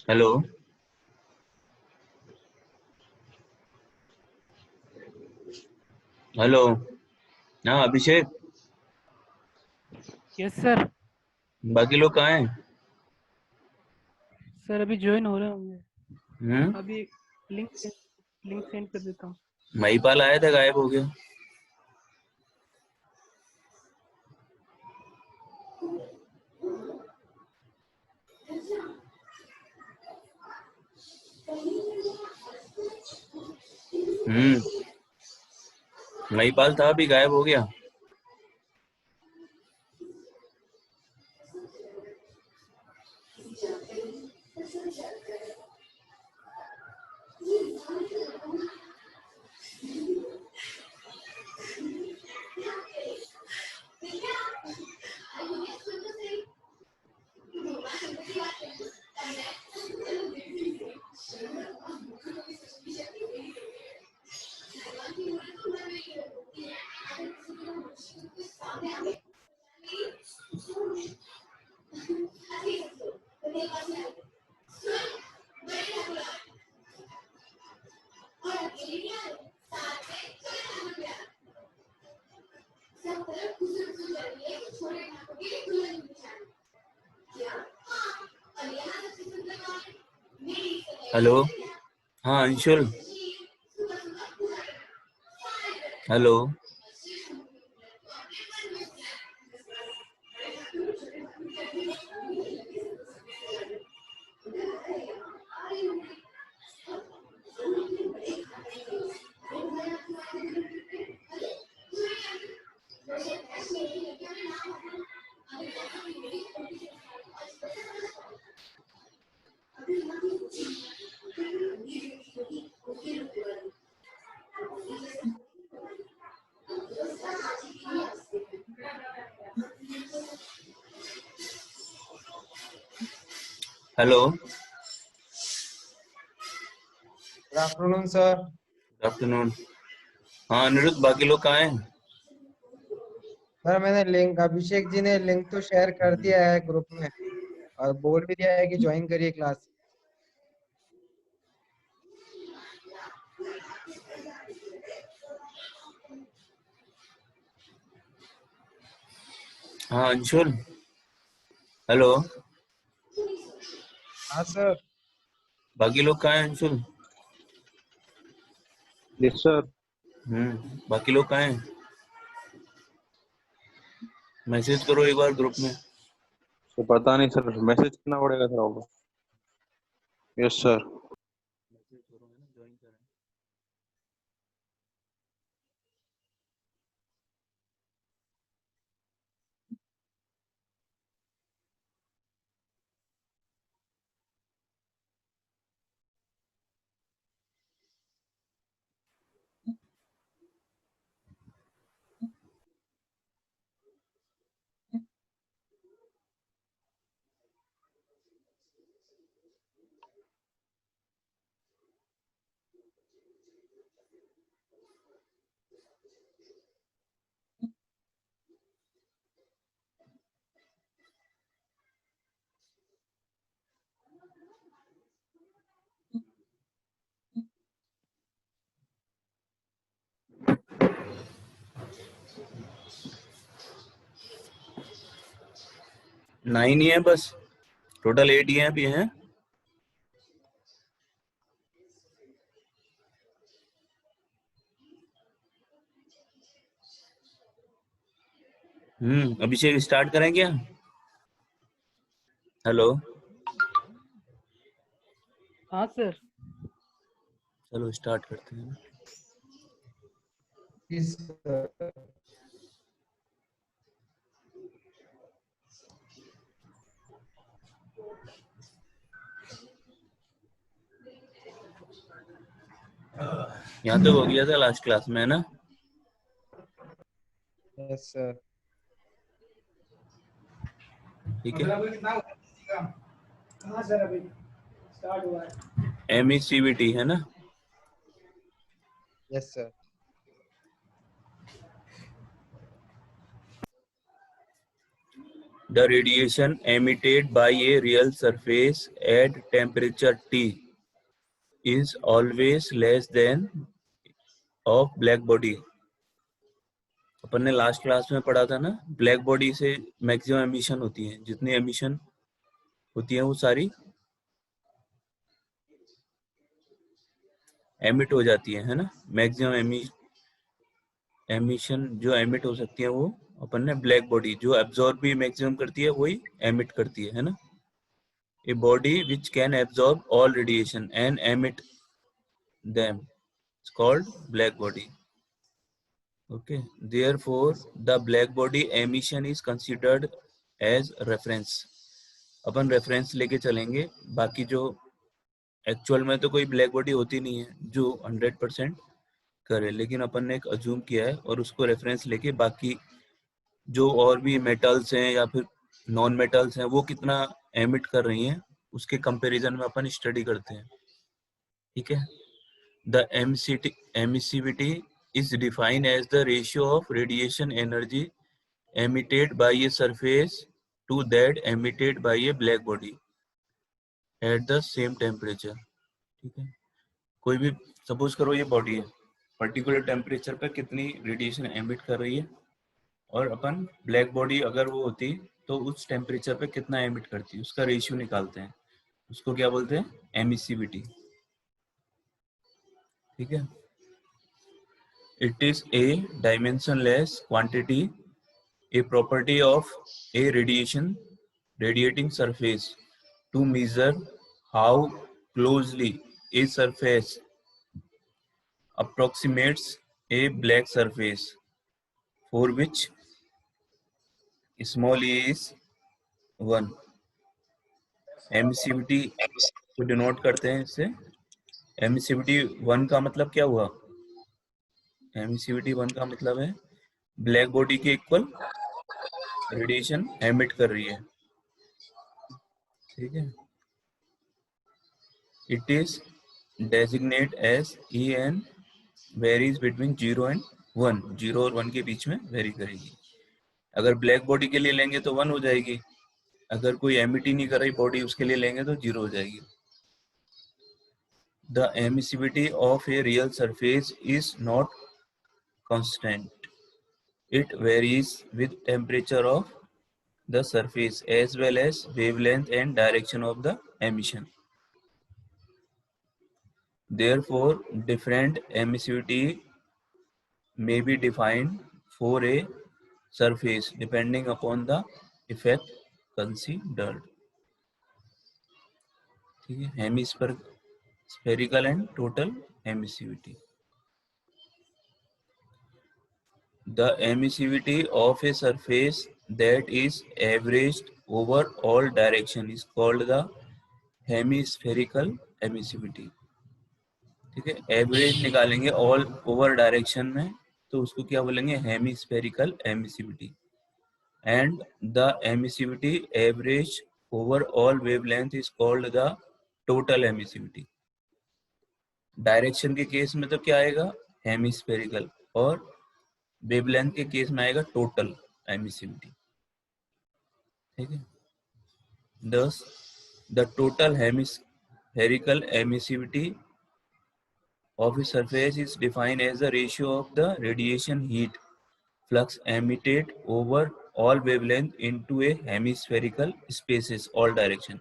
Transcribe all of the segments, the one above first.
Hello, hello. हाँ अभिषेक, yes sir. बाकी लोग कहाँ हैं? सर अभी ज्वाइन हो रहे होंगे। अभी लिंक सेंड कर देता हूँ। महिपाल आया था, गायब हो गया। महिपाल था, अभी गायब हो गया। हेलो, हाँ Anshul, hello. Hello, good afternoon sir. Good afternoon. हाँ अनिरुद्ध, बाकी लोग कहाँ हैं? सर मैंने लिंक, अभिषेक जी ने लिंक तो शेयर कर दिया है ग्रुप में और बोल भी दिया है कि ज्वाइन करिए क्लास। हाँ अंशुल, हेलो। हाँ सर। बाकी लोग कहाँ हैं अंशुल? Yes sir. बाकी लोग कहाँ हैं? मैसेज करो एक बार ग्रुप में। तो पता नहीं सर, मैसेज करना पड़ेगा सर आपको। Yes sir. मैसेज करो, है ना, ज्वाइन करें। नाइन ही है बस, टोटल 8 ही हैं अभी हैं। अभिषेक स्टार्ट करें क्या? हेलो। हाँ सर। चलो स्टार्ट करते हैं। इस यहाँ तक हो गया था लास्ट क्लास में, है ना? Yes sir. ठीक है। कहाँ सर अभी स्टार्ट हुआ है? MECVT है ना? Yes sir. The radiation emitted by a real surface at temperature T is always less than of black body. अपन ने लास्ट क्लास में पढ़ा था ना, ब्लैक बॉडी से मैक्सिमम एमिशन होती है, जितनी एमिशन होती है वो सारी एमिट हो जाती है ना? मैक्सिमम एमिशन जो एमिट हो सकती है वो अपन ने ब्लैक बॉडी जो एब्जॉर्ब भी मैक्सिमम करती है वही एमिट करती है ना? A body which can absorb all radiation and emit them is called black body. Okay, therefore the black body emission is considered as reference. Upon reference लेके चलेंगे, बाकी जो एक्चुअल में तो कोई ब्लैक बॉडी होती नहीं है जो 100% करे, लेकिन अपन ने एक अज्यूम किया है और उसको रेफरेंस लेके बाकी जो और भी मेटल्स हैं या फिर नॉन मेटल्स हैं वो कितना एमिट कर रही हैं उसके कंपैरिजन में अपन स्टडी करते हैं। ठीक है। The emissivity is defined as the ratio of radiation energy emitted by a surface to that emitted by a black body at the same temperature. ठीक है। कोई भी सपोज करो ये बॉडी है, पर्टिकुलर टेम्परेचर पे कितनी रेडिएशन एमिट कर रही है, और अपन ब्लैक बॉडी अगर वो होती तो उस टेम्परेचर पे कितना एमिट करती है उसका रेशियो निकालते हैं, उसको क्या बोलते हैं? एमिसिविटी। ठीक है। It is a dimensionless quantity, a property of a radiating surface to measure how closely a surface approximates a black surface for which small a is 1. Emissivity को डिनोट करते हैं इससे। एमिसिविटी 1 का मतलब क्या हुआ? एमिसिविटी 1 का मतलब है ब्लैक बॉडी के इक्वल रेडिएशन एमिट कर रही है। ठीक है। It is designate as EN varies between 0 and 1। 0 और 1 के बीच में वेरी करेगी। अगर ब्लैक बॉडी के लिए लेंगे तो 1 हो जाएगी, अगर कोई एमिट ही नहीं कर रही बॉडी उसके लिए लेंगे तो 0 हो जाएगी। The emissivity of a real surface is not constant. It varies with temperature of the surface as well as wavelength and direction of the emission. therefore different emissivity may be defined for a surface depending upon the effect considered. ठीक है, hemispherical and total emissivity. The emissivity of a surface that is averaged over all direction is called the hemispherical emissivity. ठीक है, average निकालेंगे all over direction में तो उसको क्या बोलेंगे, hemispherical emissivity. And the emissivity average over all wavelength is called the total emissivity. Direction के case में तो क्या आएगा, हेमिस्फेरिकल, और वेवलेंथ के केस में आएगा टोटल एमिसिविटी. ठीक है, thus the total hemispherical emissivity of a surface is defined as the ratio of the radiation heat flux emitted over all wavelength into a hemispherical spaces all direction.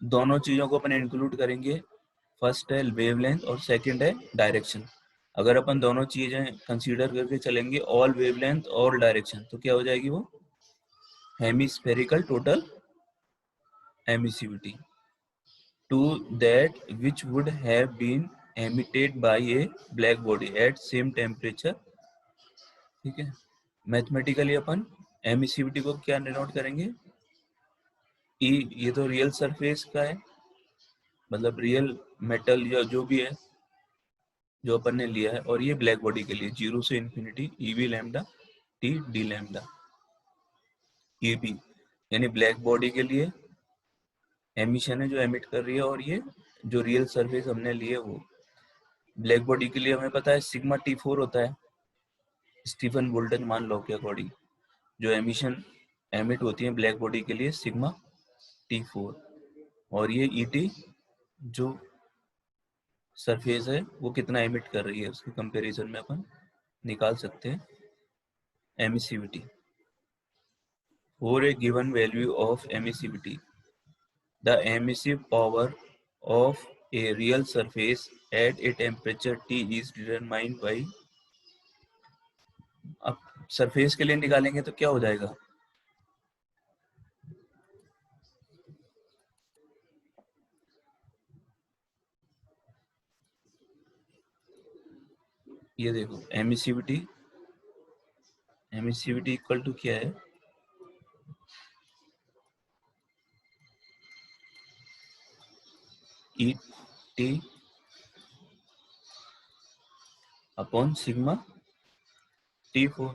दोनों चीजों को अपन include करेंगे, first है wavelength और second है direction. अगर अपन दोनों चीजें कंसीडर करके चलेंगे, ऑल वेवलेंथ और डायरेक्शन, तो क्या हो जाएगी वो hemispherical total emissivity to that which would have been emitted by a black body at same temperature. ठीक है, मैथमेटिकली अपन एमिसिविटी को क्या डिनोट करेंगे, ई. ये तो रियल सरफेस का है, मतलब रियल मेटल या जो भी है जो अपन ने लिया है, और ये ब्लैक बॉडी के लिए 0 से infinity EV lambda T D lambda EB, यानी ब्लैक बॉडी के लिए एमिशन है जो एमिट कर रही है, और ये जो रियल सरफेस हमने लिए वो ब्लैक बॉडी के लिए हमें पता है सिग्मा T4 होता है, स्टीफन बोल्टजमान लॉ के अकॉर्डिंग जो एमिशन एमिट होती है ब्लैक बॉडी के लिए सिग्मा T4, और ये ET जो सरफेस है वो कितना एमिट कर रही है उसके कंपैरिजन में अपन निकाल सकते हैं emissivity. For a given value of emissivity the emissive power of a real surface at a temperature T is determined by. अब सरफेस के लिए निकालेंगे तो क्या हो जाएगा, ये देखो एमिसिविटी इक्वल टू क्या है, ET अपॉन सिग्मा T4.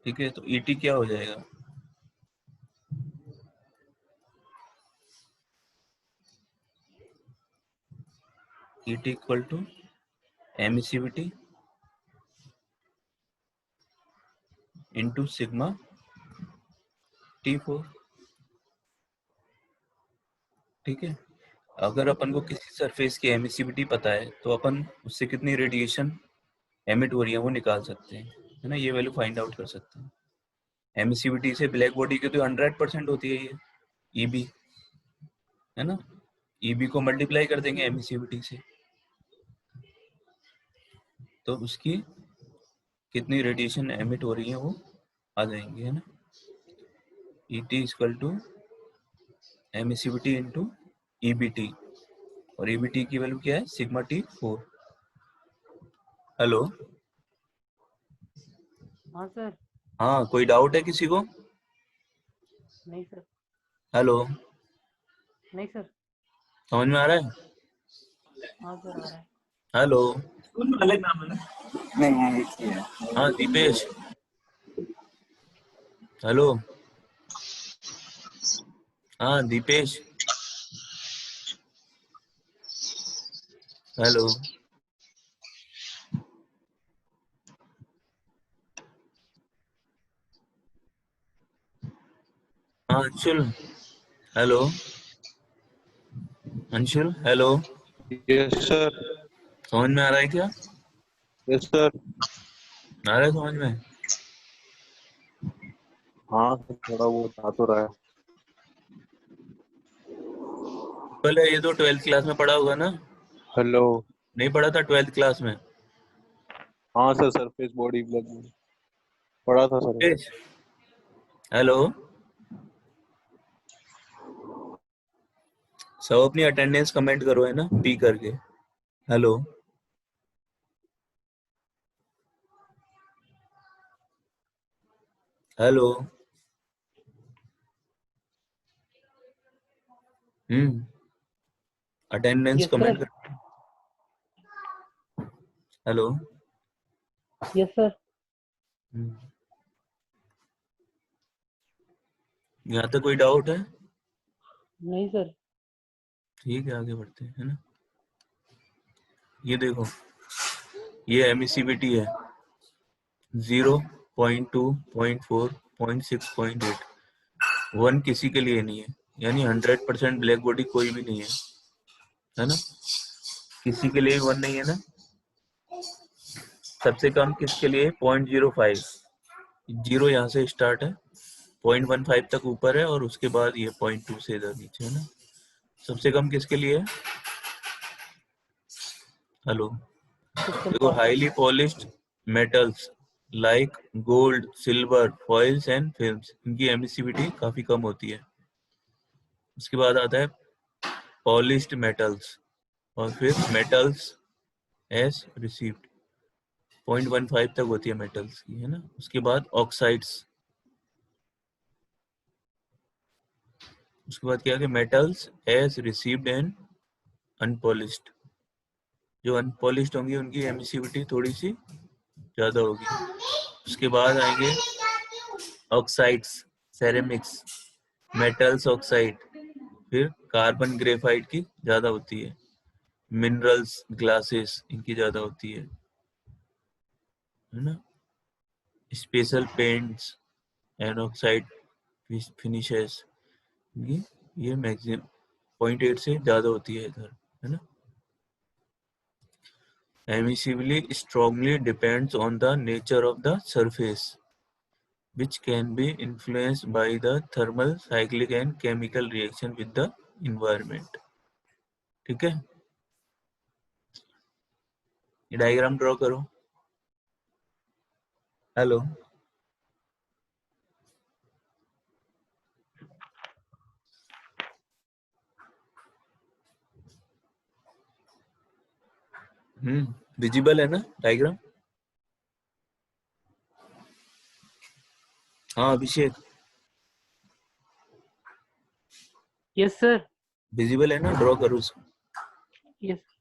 ठीक है, तो ET क्या हो जाएगा, ET equal to emissivity into sigma T4. ठीक है, अगर अपन को किसी सरफेस की एमिसिविटी पता है तो अपन उससे कितनी रेडिएशन एमिट हो रही है वो निकाल सकते हैं, है ना, ये वैल्यू फाइंड आउट कर सकते हैं. एमिसिविटी से ब्लैक बॉडी की तो 100% होती है ये EB, है ना, EB को मल्टीप्लाई कर देंगे एमिसिविटी से तो उसकी कितनी रेडिएशन एमिट हो रही है वो आ जाएंगे, है ना. ET equal to emissivity into EBT, और EBT की वैल्यू क्या है, सिग्मा T4. हेलो, हाँ सर. हाँ, कोई डाउट है किसी को? नहीं सर. हेलो, नहीं सर. समझ में आ रहा है? हाँ सर, आ रहा है. हेलो, नहीं. हाँ दीपेश, हेलो, हाँ दीपेश, हेलो, हाँ Anshul, hello, Anshul, hello, yes sir. समझ में आ रहा है क्या? Yes sir. आ रहा है समझ में? हाँ थोड़ा बहुत आ तो रहा है. पहले ये तो 12th क्लास में पढ़ा होगा ना? हेलो। नहीं पढ़ा था 12th क्लास में? हाँ sir, surface body black body पढ़ा था सर। हेलो, सब अपनी अटेंडेंस कमेंट करो, है ना, पी करके। Hello, hello. Attendance yes comment sir. कर। हेलो। Yes sir. यहाँ तक कोई डाउट है? नहीं सर। ठीक है, आगे बढ़ते हैं, है ना। ये देखो, ये एमिसिविटी है 0, 0.2, 0.4, 0.6, 0.8। 1 किसी के लिए नहीं है, यानी 100% ब्लैक बॉडी कोई भी नहीं है ना। किसी के लिए 1 नहीं है ना। सबसे कम किसके लिए? 0.05। 0 यहाँ से स्टार्ट है, 0.15 तक ऊपर है, और उसके बाद ये 0.2 से इधर नीचे, है ना। सबसे कम किसके लिए है? हेलो। देखो, highly polished metals like gold, silver, foils and films, इनकी एमिसिविटी काफी कम होती है। उसके बाद आता है पॉलिश्ड मेटल्स, और फिर मेटल्स एज रिसीव्ड 0.15 तक होती है मेटल्स की, है ना। उसके बाद ऑक्साइड्स, उसके बाद क्या है, metals as received and unpolished. जो अनपॉलिश्ड होंगी उनकी एमिसिविटी थोड़ी सी ज्यादा होगी। उसके बाद आएंगे ऑक्साइड्स, सेरेमिक्स, मेटल्स ऑक्साइड, फिर कार्बन ग्रेफाइट की ज्यादा होती है, मिनरल्स, ग्लासेस, इनकी ज्यादा होती है ना। Special paints and oxide finishes, ये मैक्सिमम 0.8 से ज्यादा होती है इधर, है ना। Emissivity strongly depends on the nature of the surface, which can be influenced by the thermal, cyclic and chemical reaction with the environment. ठीक है, ये डायग्राम ड्रॉ करो। हेलो, विजिबल है ना डायग्राम? हाँ अभिषेक, यस सर। विजिबल है ना, draw करो उसको। यस।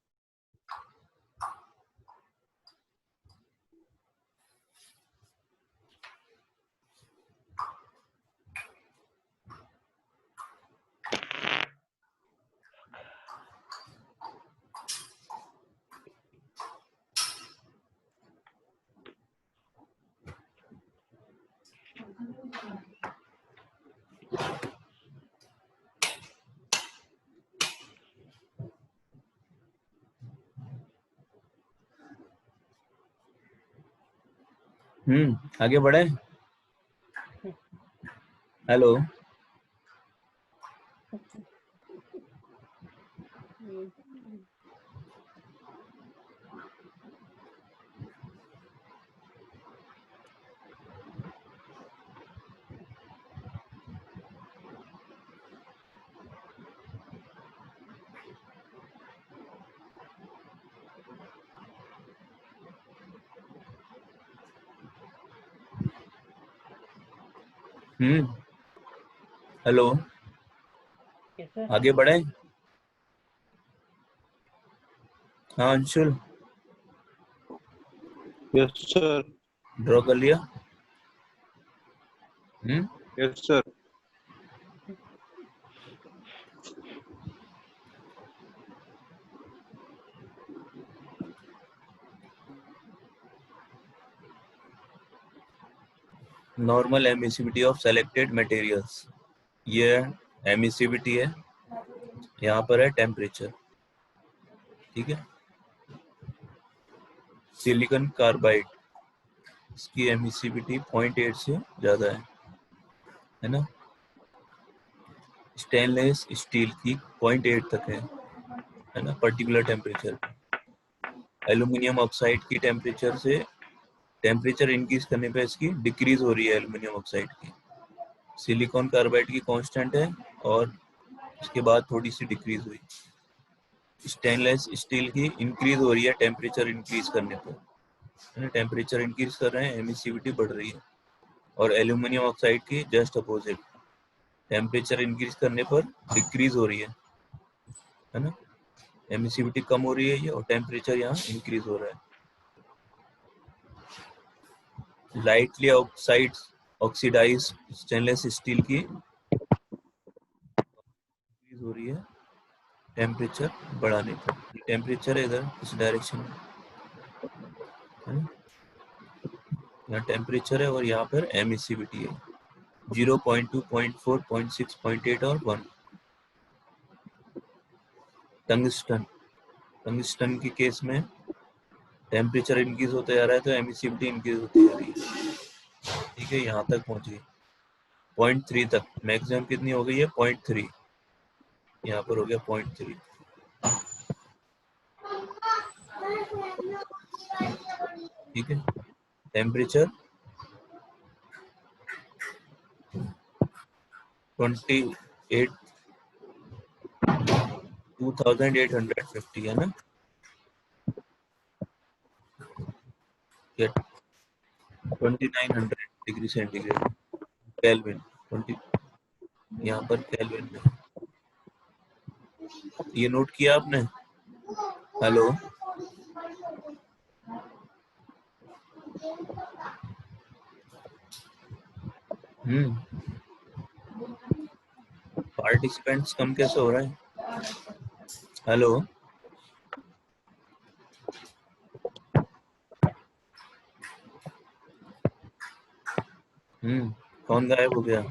आगे बढ़े। Hello, hello, yes sir. आगे बढ़े। हाँ अंशुल, यस सर। ड्रॉ कर लिया। Yes sir. Normal emissivity of selected materials, ये एमिसिविटी है, यहाँ पर है टेम्परेचर, ठीक है। सिलिकॉन कार्बाइड, इसकी एमिसिविटी 0.8 से ज्यादा है ना। स्टेनलेस स्टील की 0.8 तक है ना, पर्टिकुलर टेम्परेचर। एल्यूमिनियम ऑक्साइड की टेम्परेचर इंक्रीज करने पे इसकी डिक्रीज हो रही है एल्यूमिनियम ऑक्साइड की। सिलिकॉन कार्बाइड की कांस्टेंट है और उसके बाद थोड़ी सी डिक्रीज हुई। स्टेनलेस स्टील की इंक्रीज हो रही है टेम्परेचर इंक्रीज करने पर। टेम्परेचर इंक्रीज कर रहे हैं, एमिसिविटी बढ़ रही है। और एल्यूमिनियम ऑक्साइड की जस्ट अपोजिट, टेम्परेचर इंक्रीज करने पर डिक्रीज हो रही है ना, एमिसिविटी कम हो रही है ये, और टेम्परेचर यहाँ इंक्रीज हो रहा है। लाइटली ऑक्सीडाइज स्टेनलेस स्टील की इंक्रीज हो रही है टेम्परेचर बढ़ाने पर। टेम्परेचर इधर इस डायरेक्शन में है, यहाँ टेम्परेचर है और यहाँ पर एमिसिविटी है 0.2, 0.4, 0.6, 0.8 और 1। टंगस्टन के केस में टेम्परेचर इंक्रीज होता जा रहा है तो एमिसिविटी इंक्रीज होती जा रही है। ठीक है, यहाँ तक पहुंच गई 0.3 तक। मैक्सिमम कितनी हो गई है 0.3, यहाँ पर हो गया 0.3। ठीक है, टेम्परेचर 2850 है ना, या 2900 डिग्री सेंटीग्रेड केल्विन। 20 यहाँ पर केल्विन में, ये नोट किया आपने? हेलो, पार्टिसिपेंट्स कम कैसे हो रहा है? हेलो, कौन गायब हो गया?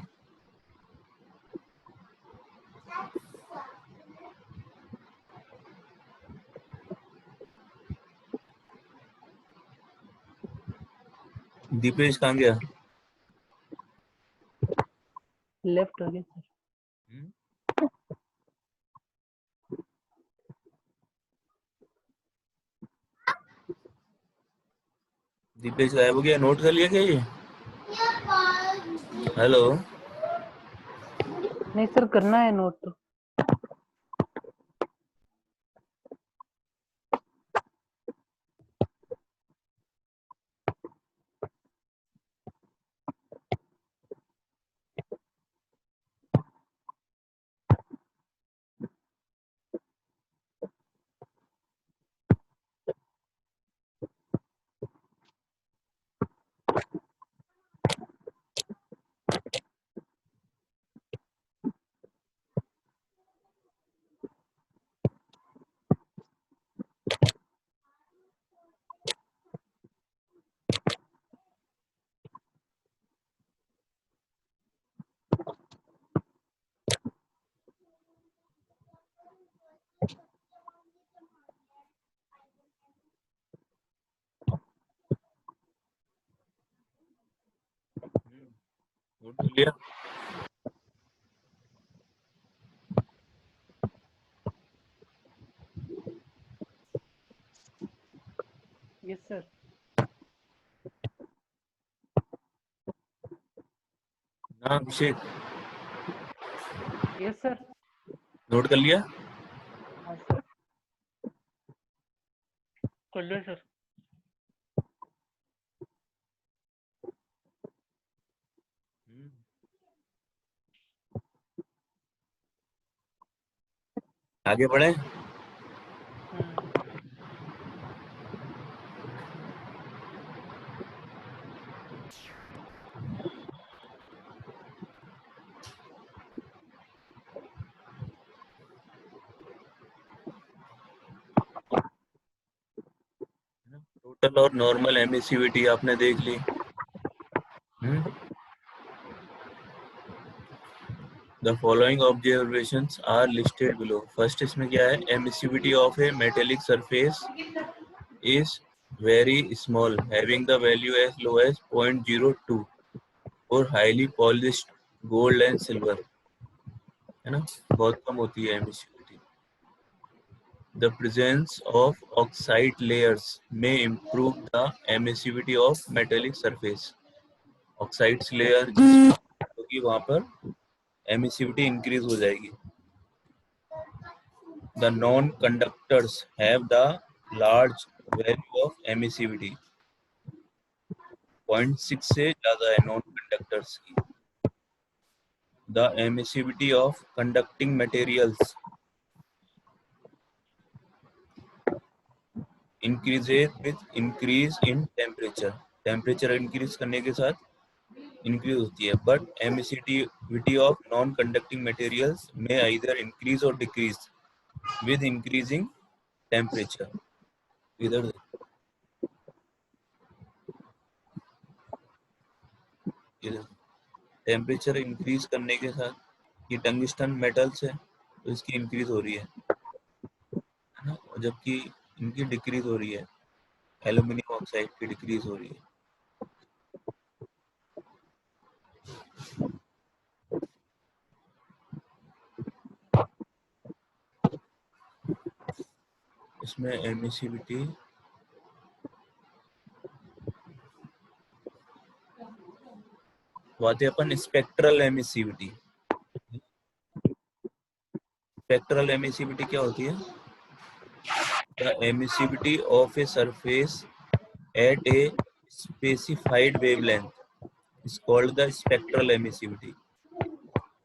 दीपेश कहाँ गया? लेफ्ट हो गया सर। दीपेश गायब हो गया, नोट कर लिया क्या ये? हेलो, नहीं सर, करना है नोट तो। नोट कर लिया? Yes sir. हाँ अभिषेक, यस सर। नोट कर लिया? हाँ सर, कर लो सर। आगे बढ़े? टोटल और नॉर्मल एमिसिविटी आपने देख ली। The following observations are listed below. First इसमें क्या है? Emissivity of a metallic surface is very small, having the value as low as 0.02 for highly polished gold and silver. है ना, बहुत कम होती है emissivity. The presence of oxide layers में improve the emissivity of metallic surface. Oxides layer होगी वहां पर एमिसिविटी इंक्रीज हो जाएगी। The non conductors have the large value of emissivity. 0.6 से ज्यादा है नॉन कंडक्टर्स की। The emissivity of conducting materials increases with increase in temperature. Temperature increase करने के साथ इंक्रीज होती है, but emissivity of non conducting materials में आइदर इंक्रीज और डिक्रीज विद इंक्रीजिंग टेम्परेचर। इधर टेम्परेचर इंक्रीज करने के साथ ये टंगस्टन मेटल्स है तो इसकी इंक्रीज हो रही है ना, जबकि इनकी डिक्रीज हो रही है, एल्यूमिनियम ऑक्साइड की डिक्रीज हो रही है। इसमें एमिसिविटी बातें अपन स्पेक्ट्रल एमिसिविटी। स्पेक्ट्रल एमिसिविटी क्या होती है? The emissivity of a surface at a specified wavelength is called the spectral emissivity.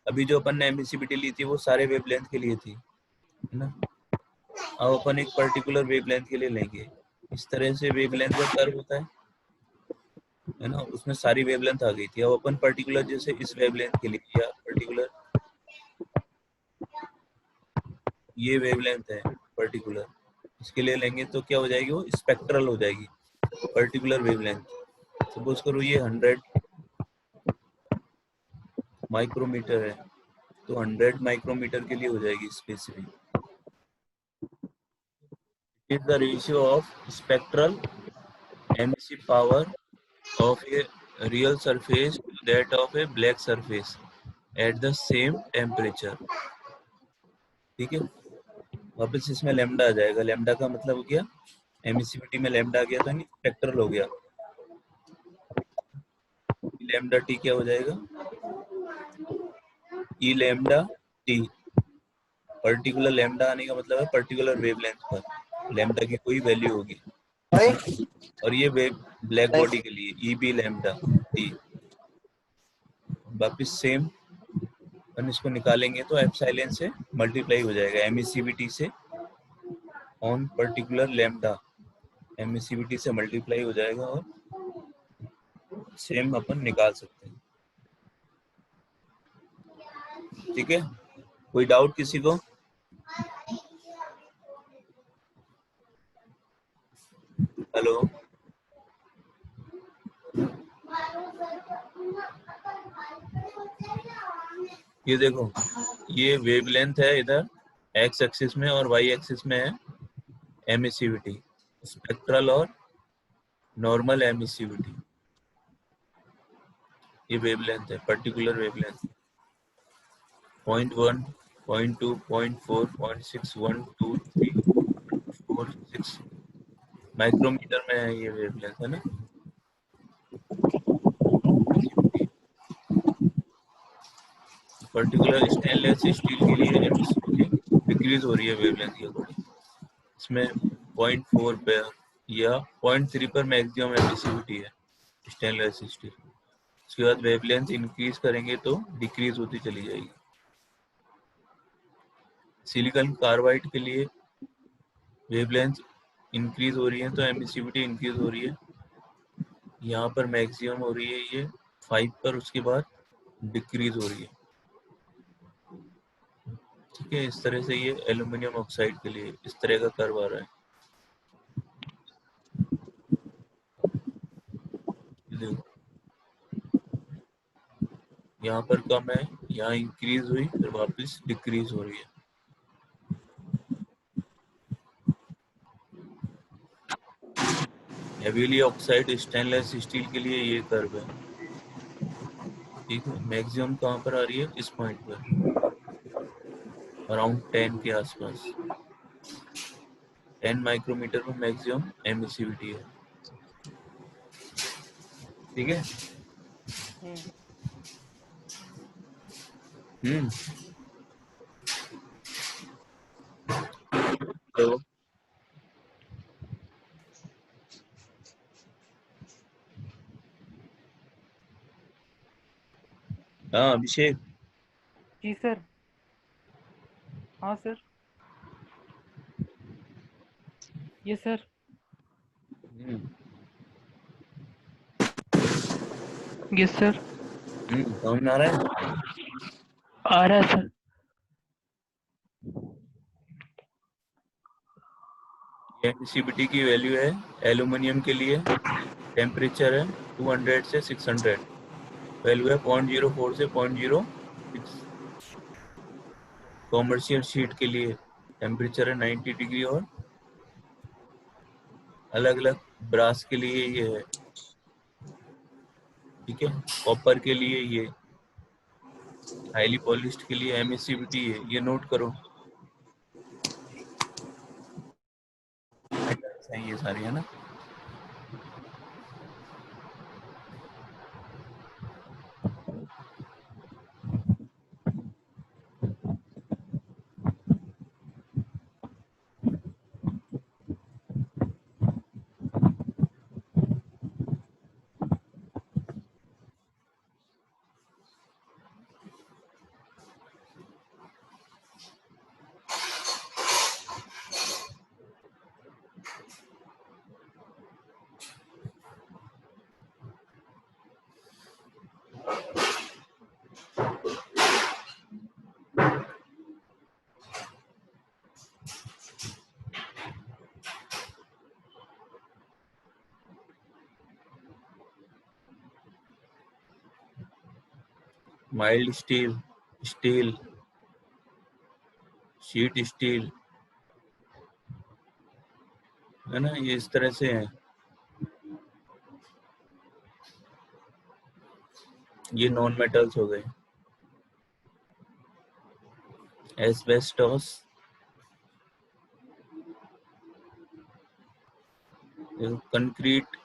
अभी जो अपन ने एमिसिविटी ली थी वो सारे वेवलेंथ के लिए थी, है ना। अब अपन एक पर्टिकुलर वेवलेंथ के लिए लेंगे। इस तरह से वेवलेंथ का कर्व होता है ना, उसमें सारी वेवलेंथ आ गई थी। अब अपन पर्टिकुलर जैसे इस वेवलेंथ के लिए या पर्टिकुलर ये वेवलेंथ है पर्टिकुलर, इसके लिए लेंगे तो क्या हो जाएगी? वो स्पेक्ट्रल हो जाएगी पर्टिकुलर वेवलेंथ। सपोज करो ये 100 माइक्रोमीटर है तो 100 माइक्रोमीटर के लिए हो जाएगी specific. It is the ratio of spectral emissive power of a real surface to that of a black surface at the same temperature। ठीक है, वापस इसमें लैम्डा आ जाएगा। लैम्डा का मतलब हो गया एमिसिविटी में लैम्डा आ गया तो स्पेक्ट्रल हो गया। लैम्डा टी क्या हो जाएगा? ई लैम्डा टी। पर्टिकुलर लैम्डा आने का मतलब है पर्टिकुलर वेवलेंथ पर लैम्डा की कोई वैल्यू होगी। और ये वेव ब्लैक बॉडी के लिए ई बी लैम्डा टी। वापिस सेम अपन इसको निकालेंगे तो एप्सिलॉन से मल्टीप्लाई हो जाएगा एमिसिविटी से ऑन पर्टिकुलर लैम्डा। एमिसिविटी से मल्टीप्लाई हो जाएगा और सेम अपन निकाल सकते हैं। ठीक है, कोई डाउट किसी को? हेलो, ये देखो ये वेवलेंथ है इधर एक्स एक्सिस में और वाई एक्सिस में है एमिसिविटी, स्पेक्ट्रल और नॉर्मल एमिसिविटी। ये वेवलेंथ है पर्टिकुलर वेवलेंथ 0.1 0.2 0.4 0.6 1 2 3 4 6 माइक्रोमीटर में है ये वेवलेंथ, है ना। पर्टिकुलर स्टेनलेस स्टील के लिए एमिसिविटी डिक्रीज हो रही है वेवलेंथ के अकॉर्डिंग। इसमें 0.4 पे या 0.3 पर मैक्सिमम एमिसिविटी है स्टेनलेस स्टील। उसके बाद वेवलेंथ इंक्रीज करेंगे तो डिक्रीज होती चली जाएगी। सिलिकॉन कार्बाइड के लिए वेवलेंथ इंक्रीज हो रही है तो एमिसिविटी इंक्रीज हो रही है। यहाँ पर मैक्सिमम हो रही है ये 5 पर, उसके बाद डिक्रीज हो रही है। ठीक है, इस तरह से ये एल्यूमिनियम ऑक्साइड के लिए इस तरह का कर्व आ रहा है। यहाँ पर कम है, यहाँ इंक्रीज हुई फिर वापस डिक्रीज हो रही है। हेवीली ऑक्साइड स्टेनलेस स्टील के लिए ये कर्व है। ठीक है, मैक्सिमम कहाँ पर आ रही है? इस पॉइंट पर। अराउंड 10 के आसपास। 10 माइक्रोमीटर में मैक्सिमम एमिसिविटी है। ठीक है। तो हाँ अभिषेक। जी सर। हाँ सर। ये सर। Yes sir. समझ में आ रहा है? आ रहा है सर। एमिसिविटी की वैल्यू है एल्यूमिनियम के लिए, टेम्परेचर है 200 से 600, वैल्यू है 0.04 से 0.06। कॉमर्शियल शीट के लिए टेम्परेचर है 90 डिग्री, और अलग अलग ब्रास के लिए ये है। ठीक है। कॉपर के लिए ये, हाईली पॉलिश्ड के लिए एमिसिविटी है, ये नोट करो। सही है सारी, है ना? Mild steel, steel, sheet steel, है ना? ये इस तरह से है। ये नॉन मेटल्स हो गए। एस्बेस्टोस, कंक्रीट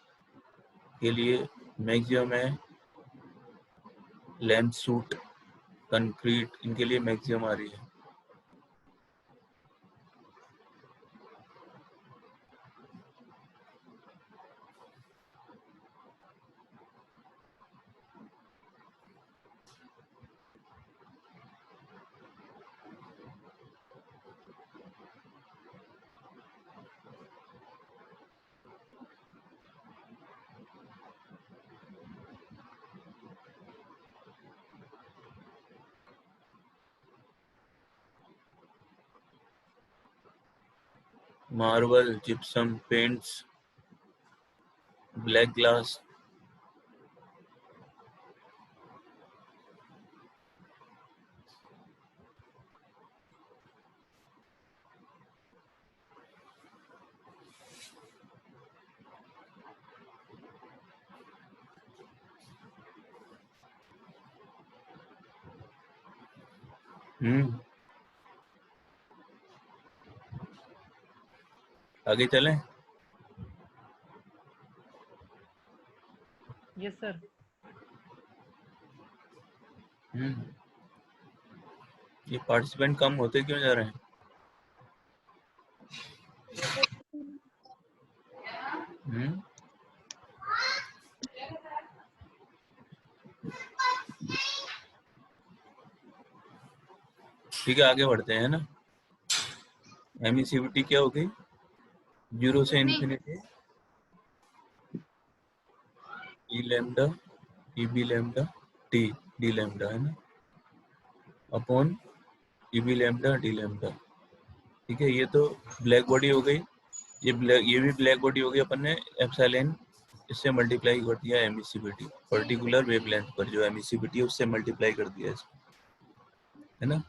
के लिए मैक्सिमम है लैमसूट, कंक्रीट, इनके लिए मैक्सिमम आ रही है। Marble, gypsum, paints, black glass, आगे चलें? Yes sir. ये पार्टिसिपेंट कम होते क्यों जा रहे हैं? ठीक है, आगे बढ़ते हैं ना। एमिसिविटी क्या हो गई? 0 से infinity E lambda, E B lambda, T D lambda, है ना, upon E B lambda D lambda. ठीक है, ये तो ब्लैक बॉडी हो गई। ये भी ब्लैक बॉडी हो गई। अपन ने एप्सिलॉन इससे मल्टीप्लाई कर दिया एमिसिविटी, पर्टिकुलर वेवलेंथ पर जो एमिसिविटी है उससे मल्टीप्लाई कर दिया इसको, है ना।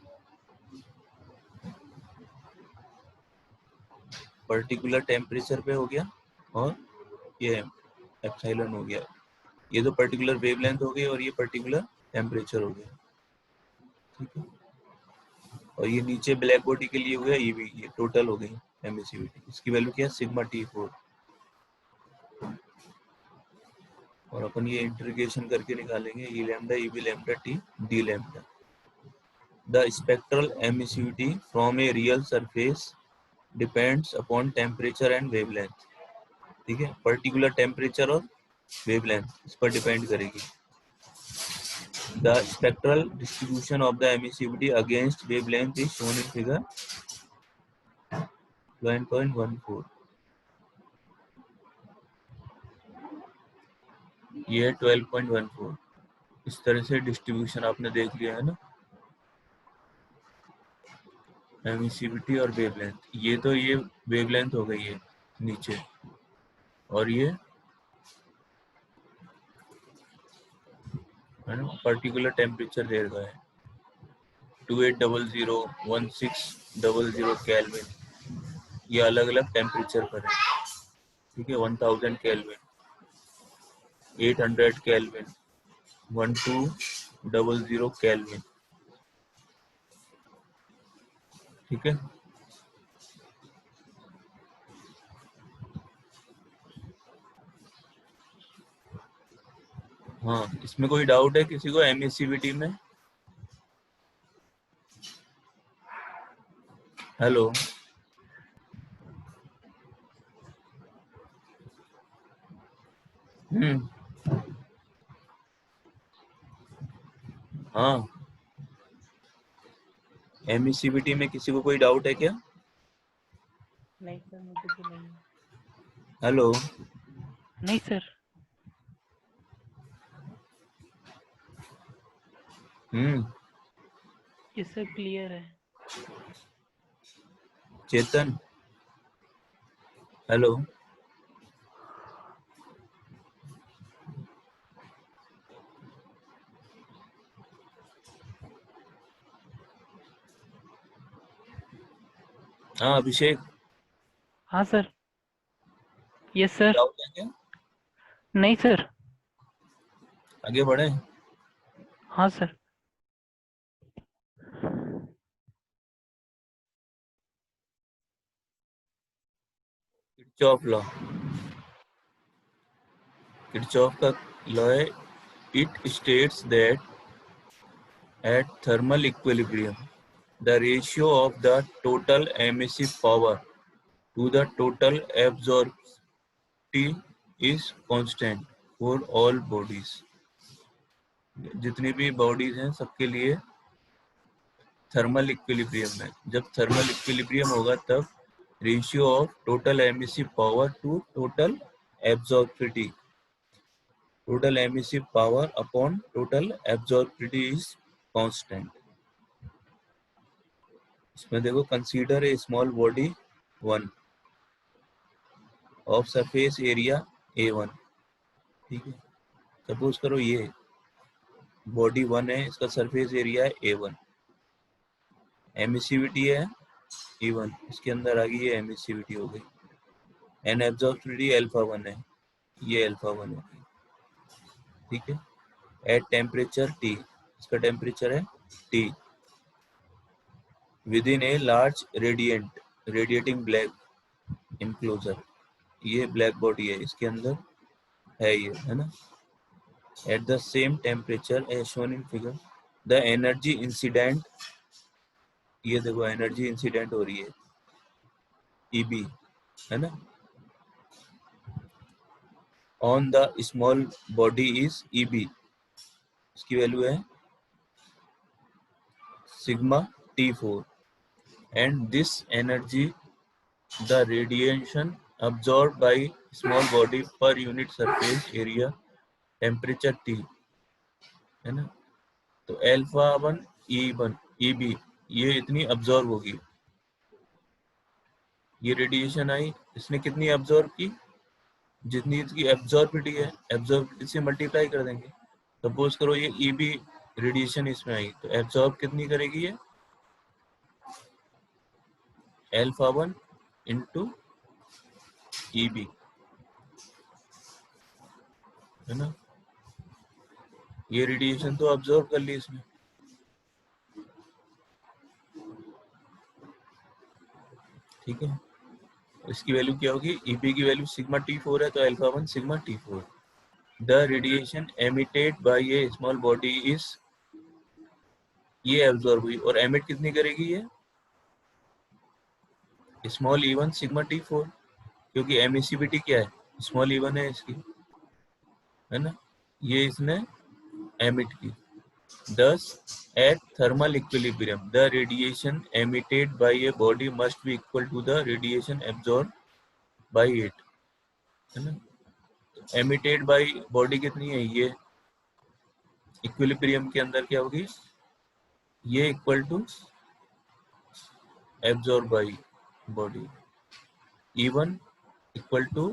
पर्टिकुलर टेम्परेचर पे हो गया, और ये एप्सिलॉन हो गया। ये तो पर्टिकुलर वेवलेंथ हो गई और ये पर्टिकुलर टेम्परेचर हो गया। ठीक है। और ये नीचे ब्लैक बॉडी के लिए हो गया ईबी, ये टोटल हो गई एमिसिविटी। इसकी वैल्यू क्या है, सिग्मा T4। और अपन ये इंटीग्रेशन करके निकालेंगे E lambda EB lambda T D lambda. The spectral emissivity from a real surface depends upon temperature and wavelength. ठीक है, पर्टिकुलर टेम्परेचर और वेवलेंथ इस पर डिपेंड करेगी। The spectral distribution of the emissivity against wavelength is shown in figure 9.14। ये 12.14। इस तरह से डिस्ट्रीब्यूशन आपने देख लिया है ना, एमिसिविटी और वेवलेंथ। ये तो ये वेवलेंथ हो गई है नीचे, और ये है ना पर्टिकुलर टेम्परेचर दे रखा है 2800 1600 केल्विन। ये अलग अलग टेम्परेचर पर है। ठीक है, 1000 केल्विन, 800 केल्विन, 1200 केल्विन। ठीक है, हाँ इसमें कोई डाउट है किसी को एमिसिविटी में? हेलो, हाँ एमिसिविटी में किसी को कोई डाउट है क्या? नहीं सर, मुझे तो नहीं है। हेलो, नहीं सर। ये सब क्लियर है। चेतन, हेलो, हाँ अभिषेक, हाँ सर। Yes sir. डाउट है क्या? नहीं सर। आगे बढ़े। हाँ सर। किरचॉफ लॉ, किरचॉफ का लॉ है, it states that at thermal equilibrium the ratio of the total emissive power to the total absorptive is constant for all bodies। जितनी भी बॉडीज हैं सबके लिए थर्मल इक्विलिब्रियम में, जब थर्मल इक्विलिब्रियम होगा तब ratio of total emissive power to total absorptivity, total emissive power upon total absorptivity is constant. इसमें देखो, consider a small body 1 of surface area A1। ठीक है, सपोज करो ये बॉडी 1 है, इसका सरफेस एरिया है A1, एमिसिविटी है E1, इसके अंदर आ गई ये एमिसिविटी हो गई, एंड एब्जॉर्प्टिविटी अल्फा 1 है, ये अल्फा 1 हो गई। ठीक है, एट टेम्परेचर T, इसका टेम्परेचर है T, within a large radiating black enclosure, ये ब्लैक बॉडी है, इसके अंदर है ये, है ना। At the same temperature as shown in figure the energy incident, ये देखो एनर्जी इंसिडेंट हो रही है EB, है ना, on the small body is EB, इसकी वैल्यू है sigma T4, and this energy the radiation absorbed by small body per unit surface area temperature T, है ना। तो अल्फा 1 E1 EB ये इतनी अब्जॉर्ब होगी, ये रेडिएशन आई, इसने कितनी अब्जॉर्ब की, जितनी इसकी एब्जॉर्बिटी है, एब्जॉर्बिटी से मल्टीप्लाई कर देंगे। सपोज करो ये EB रेडिएशन इसमें आई, तो एब्जॉर्ब कितनी करेगी ये, अल्फा 1 इंटू EB, है ना। ये रेडिएशन तो अब्जॉर्ब कर ली इसने, ठीक है, इसकी वैल्यू क्या होगी, Eb की वैल्यू सिग्मा T4 है तो alpha 1 sigma T4. The radiation emitted by A small body is, ये एब्जॉर्ब हुई और एमिट कितनी करेगी ये, स्मॉल E1 सिग्मा T4, क्योंकि एमिसिविटी क्या है, स्मॉल E1 है इसकी, है ना, ये इसने एमिट की. Thus, at thermal equilibrium, the radiation emitted by a body must be equal to the radiation absorbed by it. है ना, emitted by body कितनी है, ये equilibrium के अंदर क्या होगी, ये equal to absorbed by body. E1 equal to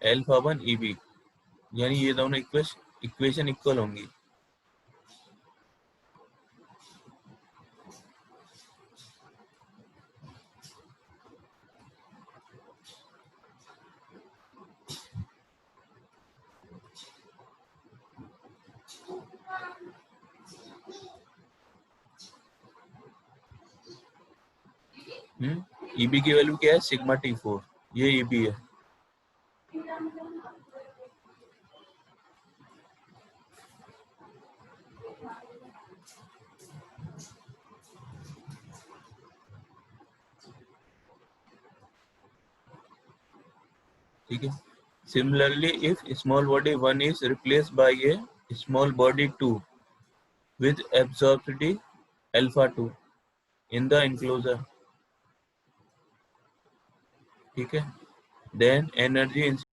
alpha 1 Eb, यानी ये दोनों इक्वेशन इक्वल होंगी. Eb की वैल्यू क्या है, सिग्मा T4, ये Eb है. ठीक है, similarly if small body 1 is replaced by a small body 2 with absorptivity alpha 2 in the enclosure, ठीक है, then energy